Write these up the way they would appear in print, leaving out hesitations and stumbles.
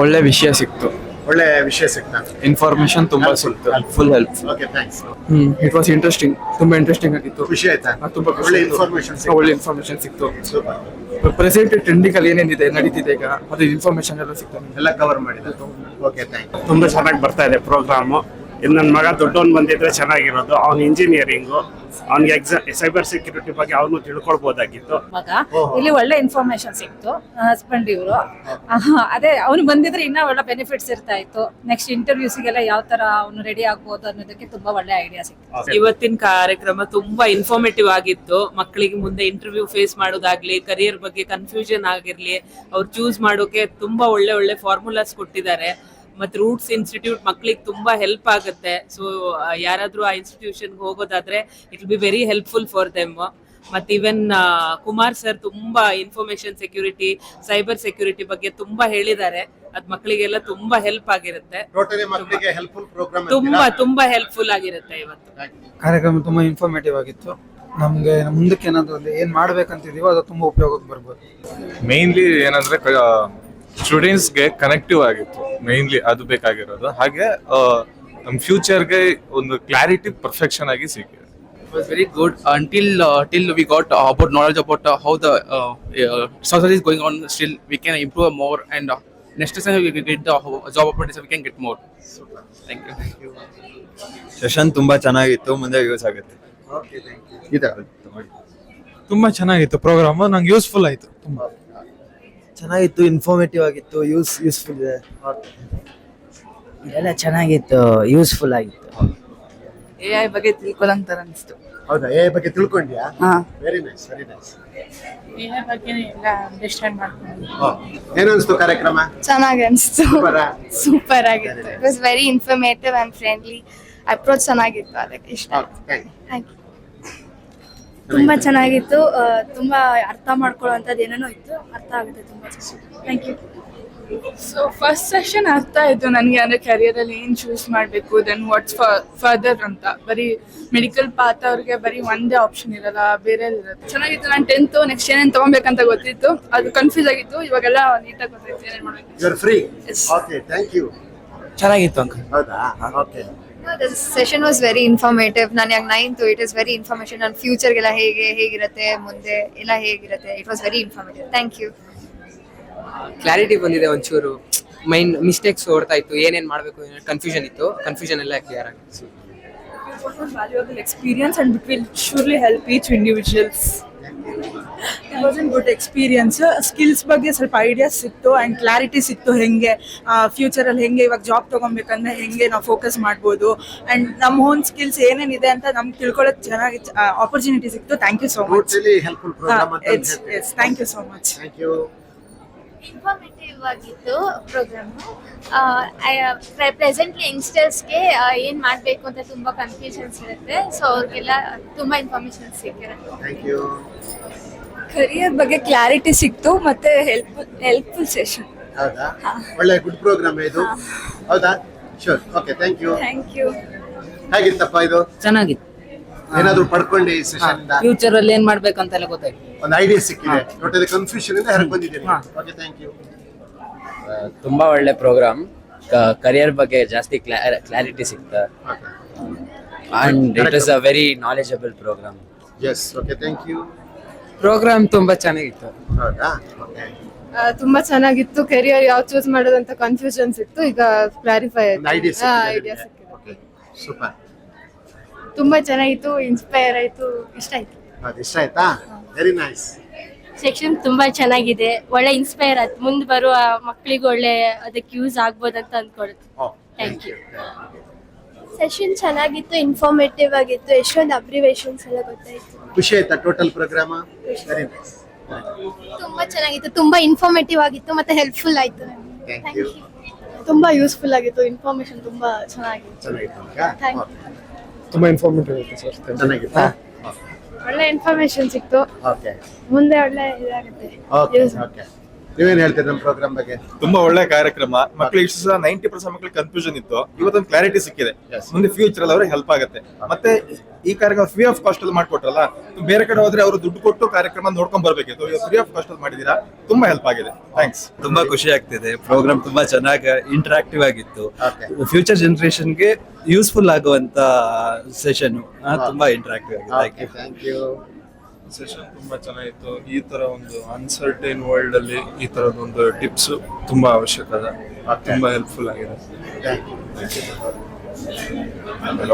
ಒಳ್ಳೆ ವಿಷಯ ಸಿಕ್ತು, ಒಳ್ಳೆ ವಿಷಯ ಸಿಗ್ತಾ. ಇನ್ಫಾರ್ಮೇಶನ್ ತುಂಬಾ ಸಿಕ್ತು, full help. Okay, thanks. It was interesting, ತುಂಬಾ ಇಂಟ್ರೆಸ್ಟಿಂಗ್ ಆಗಿತ್ತು. ಖುಷಿ ಆಯ್ತಾ? ತುಂಬಾ ಒಳ್ಳೆ ಇನ್ಫಾರ್ಮೇಶನ್ ಒಳ್ಳೆ ಇನ್ಫಾರ್ಮೇಶನ್ ಸಿಕ್ತು. ಸೂಪರ್. ಪ್ರೆಸೆಂಟ್ ಟ್ರೆಂಡಿಂಗ್ ಅಲ್ಲಿ ಏನೇನಿದೆ ನಡೀತಿದೆ ಈಗ ಅದು ಇನ್ಫಾರ್ಮೇಶನ್ ಎಲ್ಲ ಸಿಕ್ತು, ಎಲ್ಲ ಕವರ್ ಮಾಡಿದ. Okay, thank you. ತುಂಬಾ ಚೆನ್ನಾಗಿ ಬರ್ತಾ ಇದೆ ಪ್ರೋಗ್ರಾಮು. ಇನ್ನು ನನ್ನ ಮಗ ದೊಡ್ಡವನ್ ಬಂದಿದ್ರೆ ಚೆನ್ನಾಗಿರೋದು. ಅವ್ನು ಇಂಜಿನಿಯರಿಂಗು, ಅವ್ನಿಗೆ ಸೈಬರ್ ಸೆಕ್ಯೂರಿಟಿ ಬಗ್ಗೆ ಅವನು ತಿಳ್ಕೊಳ್ಬೋದಾಗಿತ್ತು. ಮಗ ಇಲ್ಲಿ ಒಳ್ಳೆ ಇನ್ಫಾರ್ಮೇಶನ್ ಸಿಕ್ತು. ಹಸ್ಬೆಂಡ್ ಇವರು ಅದೇ ಅವ್ನು ಬಂದಿದ್ರೆ ಇನ್ನೂ ಒಳ್ಳೆ ಬೆನಿಫಿಟ್ಸ್ ಇರ್ತಾ ಇತ್ತು. ನೆಕ್ಸ್ಟ್ ಇಂಟರ್ವ್ಯೂಸಿಗೆಲ್ಲ ಯಾವ ತರ ಅವನು ರೆಡಿ ಆಗ್ಬೋದು ಅನ್ನೋದಕ್ಕೆ ತುಂಬಾ ಒಳ್ಳೆ ಐಡಿಯಾ ಸಿಕ್ತು. ಇವತ್ತಿನ ಕಾರ್ಯಕ್ರಮ ತುಂಬಾ ಇನ್ಫಾರ್ಮೇಟಿವ್ ಆಗಿತ್ತು. ಮಕ್ಕಳಿಗೆ ಮುಂದೆ ಇಂಟರ್ವ್ಯೂ ಫೇಸ್ ಮಾಡೋದಾಗ್ಲಿ, ಕರಿಯರ್ ಬಗ್ಗೆ ಕನ್ಫ್ಯೂಷನ್ ಆಗಿರ್ಲಿ, ಅವ್ರು ಚೂಸ್ ಮಾಡೋಕೆ ತುಂಬಾ ಒಳ್ಳೆ ಒಳ್ಳೆ ಫಾರ್ಮುಲಾಸ್ ಕೊಟ್ಟಿದ್ದಾರೆ. ಮತ್ತೆ ರೂಟ್ಸ್ ಇನ್ಸ್ಟಿಟ್ಯೂಟ್ ಮಕ್ಕಳಿಗೆ ತುಂಬಾ ಹೆಲ್ಪ್ ಆಗುತ್ತೆ. ಸೊ ಯಾರಾದ್ರೂ ಆ ಇನ್ಸ್ಟಿಟ್ಯೂಷನ್ಗೆ ಹೋಗೋದಾದ್ರೆ it will be very helpful for them. ಮತ್ತೆ ಇವನ್ ಕುಮಾರ್ ಸರ್ ತುಂಬಾ ಇನ್ಫಾರ್ಮೇಶನ್ ಸೆಕ್ಯೂರಿಟಿ, ಸೈಬರ್ ಸೆಕ್ಯೂರಿಟಿ ಬಗ್ಗೆ ತುಂಬಾ ಹೇಳಿದ್ದಾರೆ. ಅದ್ ಮಕ್ಕಳಿಗೆಲ್ಲ ತುಂಬಾ ಹೆಲ್ಪ್ ಆಗಿರುತ್ತೆ. ತುಂಬಾ ಹೆಲ್ಪ್ಫುಲ್ ಆಗಿರುತ್ತೆ. ಇವತ್ತು ಕಾರ್ಯಕ್ರಮ ತುಂಬಾ ಇನ್ಫಾರ್ಮೇಟಿವ್ ಆಗಿತ್ತು. ನಮ್ಗೆ ಮುಂದಕ್ಕೆ ಏನಾದ್ರು ಏನ್ ಮಾಡ್ಬೇಕಂತಿದೀವೋ ಅದು ತುಂಬಾ ಉಪಯೋಗಕ್ಕೆ ಬರ್ಬೋದು. ಮೇನ್ಲಿ ಏನಂದ್ರೆ ಸ್ಟೂಡೆಂಟ್ಸ್ಗೆ ಕನೆಕ್ಟಿವ್ ಆಗಿತ್ತು, ಮೇನ್ಲಿ ಅದು ಬೇಕಾಗಿರೋದು. ಹಾಗೆ ನಮ್ಮ ಫ್ಯೂಚರ್ಗೆ ಒಂದು ಕ್ಲಾರಿಟಿ ಪರ್ಫೆಕ್ಷನ್ ಆಗಿ ಸಿಕ್ಕಿದೆ. It was very good till we got about knowledge about how the society is going on. Still we can improve more, and next time we get the job opportunities we can get more. Thank you. Session ತುಂಬಾ ಚೆನ್ನಾಗಿತ್ತು, ಮುಂದೆ use ಆಗುತ್ತೆ. ತುಂಬಾ ಚೆನ್ನಾಗಿತ್ತು program, ನಂಗೆ useful ಆಯ್ತು. ತುಂಬಾ ಚೆನ್ನಾಗಿತ್ತು, ಇನ್ಫಾರ್ಮೇಟಿವ್ ಆಗಿತ್ತು, ಯೂಸ್ಫುಲ್ ಇದೆ. ಎಲ್ಲ ಚೆನ್ನಾಗಿತ್ತು, ಯೂಸ್ಫುಲ್ ಆಗಿತ್ತು. AI ಬಗ್ಗೆ ತಿಳ್ಕೊಳ್ಳಂತಾರ ಅನಿಸ್ತು. ಹೌದಾ? AI ಬಗ್ಗೆ ತಿಳ್ಕೊಂಡ್ಯಾ? Very nice, very nice. AI ಬಗ್ಗೆ ಎಲ್ಲ ಅಂಡರ್ಸ್ಟ್ಯಾಂಡ್ ಮಾಡ್ಕೊಂಡು ಏನು ಅನಿಸ್ತು ಕಾರ್ಯಕ್ರಮ? ಚೆನ್ನಾಗಿ ಅನಿಸ್ತು, ಸೂಪರ್ ಆಗಿತ್ತು. It was very informative and friendly. Approach ಚೆನ್ನಾಗಿತ್ತು, ಅದಕ್ಕೆ ಇಷ್ಟ. Thank you. ತುಂಬಾ ಚೆನ್ನಾಗಿತ್ತು, ತುಂಬಾ ಅರ್ಥ ಮಾಡ್ಕೊಳ್ಳೋಂಥದ್ದು ಏನೇನೋ ಇತ್ತು, ಅರ್ಥ ಆಗುತ್ತೆ ತುಂಬಾ ಚೆನ್ನಾಗಿ. Thank you. So first session ಅರ್ಥ ಆಯ್ತು ನನಗೆ. ಅಂದ್ರೆ ಕರಿಯರ್ ಅಲ್ಲಿ ಏನ್ ಚೂಸ್ ಮಾಡ್ಬೇಕು, ದೆನ್ ವಾಟ್ಸ್ ಫರ್ದರ್ ಅಂತ. ಬರೀ ಮೆಡಿಕಲ್ ಪಾತ್ ಅವ್ರಿಗೆ ಬರೀ ಒಂದೇ ಆಪ್ಷನ್ ಇರಲ್ಲ, ಬೇರೆ ಇರುತ್ತೆ. ಚೆನ್ನಾಗಿತ್ತು. ನಾನು 10th ನೆಕ್ಸ್ಟ್ ಏನೇನು ತಗೊಬೇಕಂತ ಗೊತ್ತಿತ್ತು, ಅದು ಕನ್ಫ್ಯೂಸ್ ಆಗಿತ್ತು. ಇವಾಗೆಲ್ಲ ನೀಟಾಗಿ ಗೊತ್ತಾಯ್ತು ಏನೇನು ಮಾಡಬೇಕು. You are free. Okay, thank you. ಚೆನ್ನಾಗಿತ್ತು ಅಂಕಲ್. ಹೌದಾ? Okay. The session was very informative. ನಾನು ಯಾಕೆ 9th, it is very information on future ಗೆಲ್ಲ ಹೇಗಿರುತ್ತೆ, ಮುಂದೆ ಎಲ್ಲ ಹೇಗಿರುತ್ತೆ. It was very informative. Thank you. Clarity ಬಂದಿದೆ ಒಂಚೂರು. ಮೈನ್ ಮಿಸ್ಟೇಕ್ಸ್ ಓಡ್ತಾ ಇತ್ತು, ಏನೇನ್ ಮಾಡ್ಬೇಕು ಕನ್ಫ್ಯೂಷನ್ ಇತ್ತು. ಕನ್ಫ್ಯೂಷನ್ ಎಲ್ಲ ಕ್ಲಿಯರ್ ಆಗಿತ್ತು. valuable experience and it will surely help each individuals. It was a good experience. Skills ಬಗ್ಗೆ ಸ್ವಲ್ಪ ಐಡಿಯಾಸ್ ಸಿಕ್ತು ಅಂಡ್ ಕ್ಲಾರಿಟಿ ಸಿಕ್ತು. ಹೆಂಗೆ ಫ್ಯೂಚರ್ ಅಲ್ಲಿ ಹೆಂಗೆ ಇವಾಗ ಜಾಬ್ ತಗೊಬೇಕಂದ್ರೆ ಹೆಂಗೆ ನಾವು ಫೋಕಸ್ ಮಾಡ್ಬೋದು ಅಂಡ್ ನಮ್ಮ ಓನ್ ಸ್ಕಿಲ್ಸ್ ಏನೇನಿದೆ ಅಂತ ನಮ್ಗೆ ತಿಳ್ಕೊಳ್ಳೋಕೆ ಚೆನ್ನಾಗಿ ಆಪರ್ಚುನಿಟಿ ಸಿಕ್ತು. Thank you so much. Helpful program ಅಂತ ಅನ್ಸುತ್ತೆ. Thank you so much. Thank you. Informative ಆಗಿತ್ತು ಪ್ರೋಗ್ರಾಮ್. ಪ್ರೆಸೆಂಟ್ಲಿ ಯಂಗ್ಸ್ಟರ್ಸ್ಗೆ ಏನು ಮಾಡಬೇಕು ಅಂತ ತುಂಬ ಕನ್ಫ್ಯೂಷನ್ಸ್ ಇರುತ್ತೆ. ಸೊ ಅವ್ರಿಗೆಲ್ಲ ತುಂಬ ಇನ್ಫಾರ್ಮೇಷನ್ ಸಿಕ್ಕಿರುತ್ತೆ. Thank you. ಕರಿಯರ್ ಬಗ್ಗೆ ಕ್ಲಾರಿಟಿ ಸಿಕ್ತು, ಮತ್ತೆ ಹೆಲ್ಪ್ಫುಲ್ ಸೆಷನ್. ಹೌದಾ? ಒಳ್ಳೆ ಗುಡ್ ಪ್ರೋಗ್ರಾಮ್ ಇದು. ಹೌದಾ? Sure. Okay, thank you. Thank you. ಹೇಗಿತ್ತಪ್ಪ ಇದು? ಚೆನ್ನಾಗಿತ್ತು. ಏನಾದ್ರು ಪಡ್ಕೊಂಡೆ ಈ ಸೆಷನ್ ಇಂದ? ಫ್ಯೂಚರ್ ಅಲ್ಲಿ ಏನ್ ಮಾಡ್ಬೇಕಂತೆಲ್ಲ ಗೊತ್ತಾಯ್ತು. ಒಂದು ಐಡಿಯಾ ಸಿಕ್ಕಿದೆ. ಟೋಟಲಿ ಕನ್ಫ್ಯೂಷನ್ ಇಂದ ಹೊರಗೆ ಬಂದಿದ್ದೀನಿ. Okay, thank you. ತುಂಬಾ ಒಳ್ಳೆ ಪ್ರೋಗ್ರಾಮ್. ಕರಿಯರ್ ಬಗ್ಗೆ ಜಾಸ್ತಿ ಕ್ಲಾರಿಟಿ ಸಿಗ್ತಾ and it is a very knowledgeable program. Yes. Okay, thank you. Program ತುಂಬಾ ಚೆನ್ನಾಗಿತ್ತು. ಹೌದಾ? ಓಕೆ. ತುಂಬಾ ಚೆನ್ನಾಗಿತ್ತು. ಕೆರಿಯರ್ ಯಾವ ಚೂಸ್ ಮಾಡೋದಂತ ಕನ್ಫ್ಯೂಷನ್ಸ್ ಇತ್ತು, ಈಗ ಕ್ಲಾರಿಫೈ ಆಯ್ತು. ಐಡಿಯಾ ಸಿಕ್ಕಿದೆ. Okay, super. ತುಂಬಾ ಚೆನ್ನಾಗಿತ್ತು, ಇನ್ಸ್ಪೈರ್ ಆಯ್ತು, ಇಷ್ಟ ಆಯ್ತು. ಅದು ಇಷ್ಟ ಆಯ್ತಾ? Very nice. ಸೆಕ್ಷನ್ ತುಂಬಾ ಚೆನ್ನಾಗಿದೆ, ಒಳ್ಳೆ ಇನ್ಸ್ಪೈರ್ ಆಯ್ತು. ಮುಂದೆ ಬರುವ ಮಕ್ಕಳಿಗೆ ಒಳ್ಳೆ ಅದಕ್ಕೆ ಯೂಸ್ ಆಗ್ಬೋದಂತ ಅನ್ಕೊಳುತ್ತೆ. Thank you. ಸೆಷನ್ ಚೆನ್ನಾಗಿತ್ತು, ಇನ್ಫಾರ್ಮೇಟಿವ್ ಆಗಿತ್ತು, ಎಷ್ಟೊಂದು ಅಬ್ರಿವೇಷನ್ಸ್ ಎಲ್ಲ ಗೊತ್ತಾಯ್ತು. ಖುಷಿ ಆಯ್ತಾ ಟೋಟಲ್ ಪ್ರೋಗ್ರಾಮ್? Very nice. ತುಂಬಾ ಚೆನ್ನಾಗಿತ್ತು, ತುಂಬಾ ಇನ್ಫಾರ್ಮೇಟಿವ್ ಆಗಿತ್ತು, ಮತ್ತೆ ಹೆಲ್ಪ್ಫುಲ್ ಆಯ್ತು. Thank you. ತುಂಬಾ ಯೂಸ್ಫುಲ್ ಆಗಿತ್ತು, ಇನ್ಫಾರ್ಮೇಶನ್ ತುಂಬಾ ಚೆನ್ನಾಗಿತ್ತು. Thank you. ತುಂಬಾ ಇನ್ಫಾರ್ಮೇಟಿವ್ ಆಯ್ತು ಸರ್. ಚೆನ್ನಾಗಿತ್ತಾ? ಒಳ್ಳೆ ಇನ್ಫಾರ್ಮೇಶನ್ ಸಿಕ್ತು. ಓಕೆ. ಮುಂದೆ ಒಳ್ಳೆ ಇದಾಗುತ್ತೆ. Okay, okay. ನೀವೇನ್ ಹೇಳ್ತೀರಿ ನಮ್ಮ ಪ್ರೋಗ್ರಾಮ್ ಬಗ್ಗೆ? ತುಂಬಾ ಒಳ್ಳೆ ಕಾರ್ಯಕ್ರಮ. ಮಕ್ಕಳಿಗೆ ಇಷ್ಟು ಸಲ 90% ಮಕ್ಕಳಿಗೆ ಕನ್ಫ್ಯೂಷನ್ ಇತ್ತು, ಇವತ್ತೊಂದು ಕ್ಲಾರಿಟಿ ಸಿಕ್ಕಿದೆ. ಮುಂದೆ ಫ್ಯೂಚರ್ ಅಲ್ಲಿ ಅವ್ರಿಗೆ ಹೆಲ್ಪ್ ಆಗುತ್ತೆ. ಮತ್ತೆ ಈ ಕಾರ್ಯಕ್ರಮ ಫ್ರೀ ಆಫ್ ಕಾಸ್ಟ್ ಅಲ್ಲಿ ಮಾಡ್ಕೊಟ್ರಲ್ಲ, ಬೇರೆ ಕಡೆ ಹೋದ್ರೆ ಅವರು ದುಡ್ಡು ಕೊಟ್ಟು ಕಾರ್ಯಕ್ರಮ ನೋಡ್ಕೊಂಡ್ ಬರ್ಬೇಕಿತ್ತು. ಈಗ ಫ್ರೀ ಆಫ್ ಕಾಸ್ಟ್ ಅಲ್ಲಿ ಮಾಡಿದೀರಾ, ತುಂಬಾ ಹೆಲ್ಪ್ ಆಗಿದೆ. ಥ್ಯಾಂಕ್ಸ್. ತುಂಬಾ ಖುಷಿ ಆಗ್ತಿದೆ. ಪ್ರೋಗ್ರಾಮ್ ತುಂಬಾ ಚೆನ್ನಾಗಿ ಇಂಟರಾಕ್ಟಿವ್ ಆಗಿತ್ತು. ಫ್ಯೂಚರ್ ಜನರೇಷನ್ಗೆ ಯೂಸ್ಫುಲ್ ಆಗುವಂತ ಸೆಷನ್, ತುಂಬಾ ಇಂಟರಾಕ್ಟಿವ್ ಆಗಿದೆ. Thank you. ಸೆಷನ್ ತುಂಬಾ ಚೆನ್ನಾಗಿತ್ತು. ಈ ತರ ಒಂದು ಅನ್ಸರ್ಟೈನ್ ವರ್ಲ್ಡ್ ಅಲ್ಲಿ ಈ ತರದೊಂದು ಟಿಪ್ಸ್ ತುಂಬಾ ಅವಶ್ಯಕತೆ, ತುಂಬಾ ಹೆಲ್ಪ್ಫುಲ್ ಆಗಿದೆ.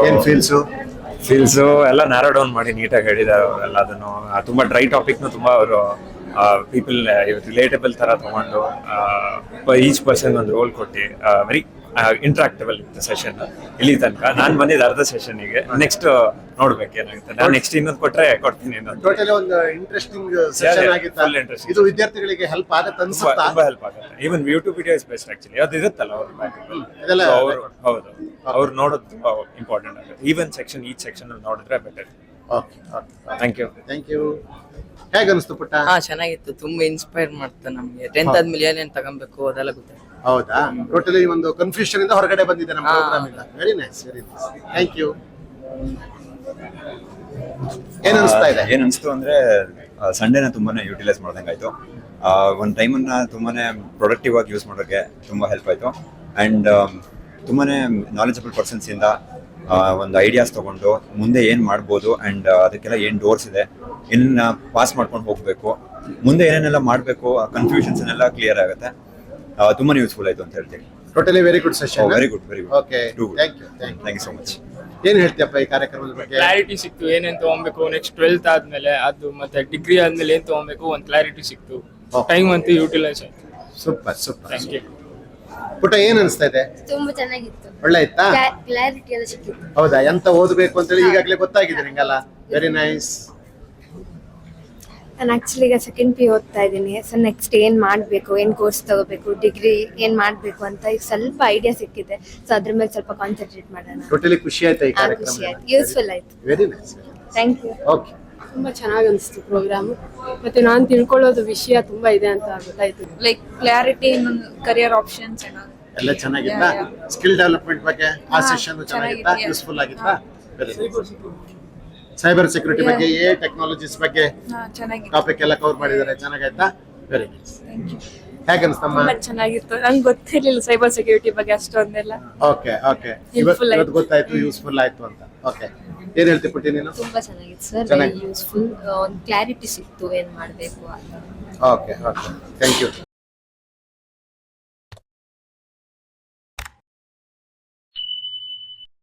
ಏನ್ ಫೀಲ್ಸು? ಫೀಲ್ಸು ಎಲ್ಲ ನ್ಯಾರೋ ಡೌನ್ ಮಾಡಿ ನೀಟಾಗಿ ಹೇಳಿದ್ದಾರೆ ಅವರೆಲ್ಲ. ಅದನ್ನು ತುಂಬಾ ಡ್ರೈ ಟಾಪಿಕ್ನು ತುಂಬಾ ಅವರು ಪೀಪಲ್ ರಿಲೇಟಬಲ್ ತರ ತಗೊಂಡು ಈಚ್ ಪರ್ಸನ್ ಒಂದು ರೋಲ್ ಕೊಟ್ಟು ವೆರಿ ಇಂಟ್ರಾಕ್ಟಿಬಲ್ ಇತ್ತು ಸೆಷನ್. ಇಲ್ಲಿ ತನಕ ನಾನು ಬಂದಿದ್ದ ಅರ್ಧ ಸೆಷನ್ಗೆ. ನೆಕ್ಸ್ಟ್ ನೋಡ್ಬೇಕು ಏನಾಗುತ್ತೆ. ನಾನು ನೆಕ್ಸ್ಟ್ ಇನ್ನೊಂದು ಕೊಡ್ತೀನಿ. ಟೋಟಲಿ ಒಂದು ಇಂಟ್ರೆಸ್ಟಿಂಗ್ ಸೆಷನ್ ಆಗಿತ್ತು. Full interesting. ಇದು ವಿದ್ಯಾರ್ಥಿಗಳಿಗೆ ಹೆಲ್ಪ್ ಆಗುತ್ತೆ ಅನ್ಸುತ್ತಾ? ತುಂಬಾ ಹೆಲ್ಪ್ ಆಗುತ್ತೆ. Even YouTube video is best actually. ಅದು ಇರುತ್ತಲ್ಲ ಇದೆಲ್ಲ ಹೌದು, ಅವ್ರು ನೋಡೋದು ತುಂಬಾ ಇಂಪಾರ್ಟೆಂಟ್ ಆಗುತ್ತೆ. ಈವನ್ ಸೆಕ್ಷನ್ ಈಚ್ ಸೆಕ್ಷನ್ ಅಲ್ಲಿ ನೋಡಿದ್ರೆ better. Okay, thank you. Thank you. ಹೇಗೆ ಅನಿಸ್ತು ಪುಟ್ಟ? ಚೆನ್ನಾಗಿತ್ತು. ತುಂಬಾ ಇನ್ಸ್ಪೈರ್ ಮಾಡ್ತಾ ನಮ್ಗೆ. 10th ಆದ್ಮೇಲೆ ಏನೇನ್ ತಗೊಬೇಕು ಅದೆಲ್ಲ ಗೊತ್ತಾಯ್ತು. ಹೌದಾ? ಟೋಟಲಿ ಒಂದು ಕನ್ಫ್ಯೂಷನ್ ಇಂದ ಹೊರಗಡೆ ಬಂದಿದೆ ನಮ್ಮ ಪ್ರೋಗ್ರಾಮ್ ಇಂದ. Very nice, very nice. Thank you. ಏನ್ ಅನಿಸ್ತಾ ಇದೆ? ಏನ್ ಅನಿಸ್ತು ಅಂದ್ರೆ ಸಂಡೇನ ತುಂಬಾನೇ ಯುಟಿಲೈಸ್ ಮಾಡ್ದಂಗಾಯ್ತು. ಒಂದು ಟೈಮನ್ನ ತುಂಬಾನೇ ಪ್ರೊಡಕ್ಟಿವ್ ಆಗಿ ಯೂಸ್ ಮಾಡೋಕ್ಕೆ ತುಂಬಾ ಹೆಲ್ಪ್ ಆಯ್ತು. ಅಂಡ್ ತುಂಬಾನೇ ನಾಲೆಜಬಲ್ ಪರ್ಸನ್ಸ್ ಇಂದ ಒಂದು ಐಡಿಯಾಸ್ ತಗೊಂಡು ಮುಂದೆ ಏನ್ ಮಾಡ್ಬೋದು ಅಂಡ್ ಅದಕ್ಕೆಲ್ಲ ಏನ್ ಡೋರ್ಸ್ ಇದೆ, ಏನ ಪಾಸ್ ಮಾಡ್ಕೊಂಡು ಹೋಗ್ಬೇಕು, ಮುಂದೆ ಏನೇನೆಲ್ಲ ಮಾಡಬೇಕು, ಕನ್ಫ್ಯೂಷನ್ಸ್ ಎಲ್ಲ ಕ್ಲಿಯರ್ ಆಗುತ್ತೆ. ತುಂಬಾನೇ ಯೂಸ್ಫುಲ್ ಆಯ್ತು ಅಂತ ಹೇಳ್ತೀನಿ. Totally very good session. Very good, very good. Okay, thank you. Thank you so much. ಏನ್ ಹೇಳ್ತೀಯಪ್ಪ ಈ ಕಾರ್ಯಕ್ರಮದ ಬಗ್ಗೆ? ಕ್ಲಾರಿಟಿ ಸಿಕ್ತು. ಏನೇನ್ ತಗೊಬೇಕು ನೆಕ್ಸ್ಟ್ 12th ಆದ್ಮೇಲೆ, ಅದು ಮತ್ತೆ ಡಿಗ್ರಿ ಆದ್ಮೇಲೆ ಏನ್ ತಗೊಬೇಕು ಒಂದು ಕ್ಲಾರಿಟಿ ಸಿಕ್ತು. ಟೈಮ್ ಅಂತೂ ಯೂಟಿಲೈಸ್ ಆಯ್ತು. Super super. Thank you. ಪುಟ್ಟ ಏನ್ ಅನಿಸ್ತಾ ಇದೆ? ತುಂಬಾ ಚೆನ್ನಾಗಿತ್ತು. ಒಳ್ಳೆ ಇತ್ತಾ? ಕ್ಲಾರಿಟಿ ಎಲ್ಲ ಸಿಕ್ಕಿತ್ತು. ಹೌದಾ? ಎಂತ ಓದಬೇಕು ಅಂತೇಳಿ ಈಗಾಗಲೇ ಗೊತ್ತಾಗಿದೆ ನಿಂಗಲ್ಲ? Very nice. ನಾನು ಆಕ್ಚುಲಿ ಈಗ ಸೆಕೆಂಡ್ ಪಿ ಓದ್ತಾ ಇದ್ದೀನಿ. ಸೊ ನೆಕ್ಸ್ಟ್ ಏನ್ ಮಾಡ್ಬೇಕು, ಏನ್ ಕೋರ್ಸ್ ತಗೋಬೇಕು, ಡಿಗ್ರಿ ಏನ್ ಮಾಡ್ಬೇಕು ಅಂತ ಈಗ ಸ್ವಲ್ಪ ಐಡಿಯಾ ಸಿಕ್ಕಿದೆ. ಸೊ ಅದ್ರ ಮೇಲೆ ಸ್ವಲ್ಪ ಕಾನ್ಸಂಟ್ರೇಟ್ ಮಾಡೋಣ. ಟೋಟಲಿ ಖುಷಿ ಆಯ್ತಾ ಈ ಕಾರ್ಯಕ್ರಮ? ಖುಷಿ ಆಯ್ತು, ಯೂಸ್ಫುಲ್ ಆಯ್ತು. Very nice. Thank you. Okay. ತುಂಬಾ ಚೆನ್ನಾಗಿ ಅನಿಸ್ತು ಪ್ರೋಗ್ರಾಮ್. ಮತ್ತೆ ನಾನು ತಿಳ್ಕೊಳ್ಳೋದು ವಿಷಯ ತುಂಬಾ ಇದೆ ಅಂತ ಗೊತ್ತಾಯ್ತು. Like clarity in career options ಎಲ್ಲ ಚೆನ್ನಾಗಿತ್ತಾ? ಸ್ಕಿಲ್ ಡೆವಲಪ್ಮೆಂಟ್ ಬಗ್ಗೆ ಆ ಸೆಷನ್ ಚೆನ್ನಾಗಿತ್ತಾ? ಯೂಸ್ಫುಲ್ ಆಗಿತ್ತಾ? Very nice. ಸೈಬರ್ ಸೆಕ್ಯೂರಿಟಿ ಬಗ್ಗೆ, ಎ ಟೆಕ್ನಾಲಜೀಸ್ ಬಗ್ಗೆ ಟಾಪಿಕ್ ಎಲ್ಲ ಕವರ್ ಮಾಡಿದ್ದಾರೆ. ಚೆನ್ನಾಗಾಯ್ತಾ? Very nice. ಹೇಗೆ ಅನಿಸ್ತಮ್ಮ? ಚೆನ್ನಾಗಿತ್ತು. ನಂಗೆ ಗೊತ್ತಿರ್ಲಿಲ್ಲ ಸೈಬರ್ ಸೆಕ್ಯೂರಿಟಿ ಬಗ್ಗೆ ಅಷ್ಟೊಂದೆಲ್ಲ. ಓಕೆ ಓಕೆ, ಇವತ್ತು ಗೊತ್ತಾಯ್ತು, ಯೂಸ್ಫುಲ್ ಆಯ್ತು ಅಂತ. ಓಕೆ, ಏನ್ ಹೇಳ್ತಿ ಪುಟ್ಟಿ ನೀನು? ತುಂಬಾ ಚೆನ್ನಾಗಿತ್ತು ಸರ್, ಯೂಸ್ಫುಲ್. ಒಂದು ಕ್ಲಾರಿಟಿ ಸಿಕ್ತು ಏನ್ ಮಾಡ್ಬೇಕು ಅಂತ. Okay okay, thank you.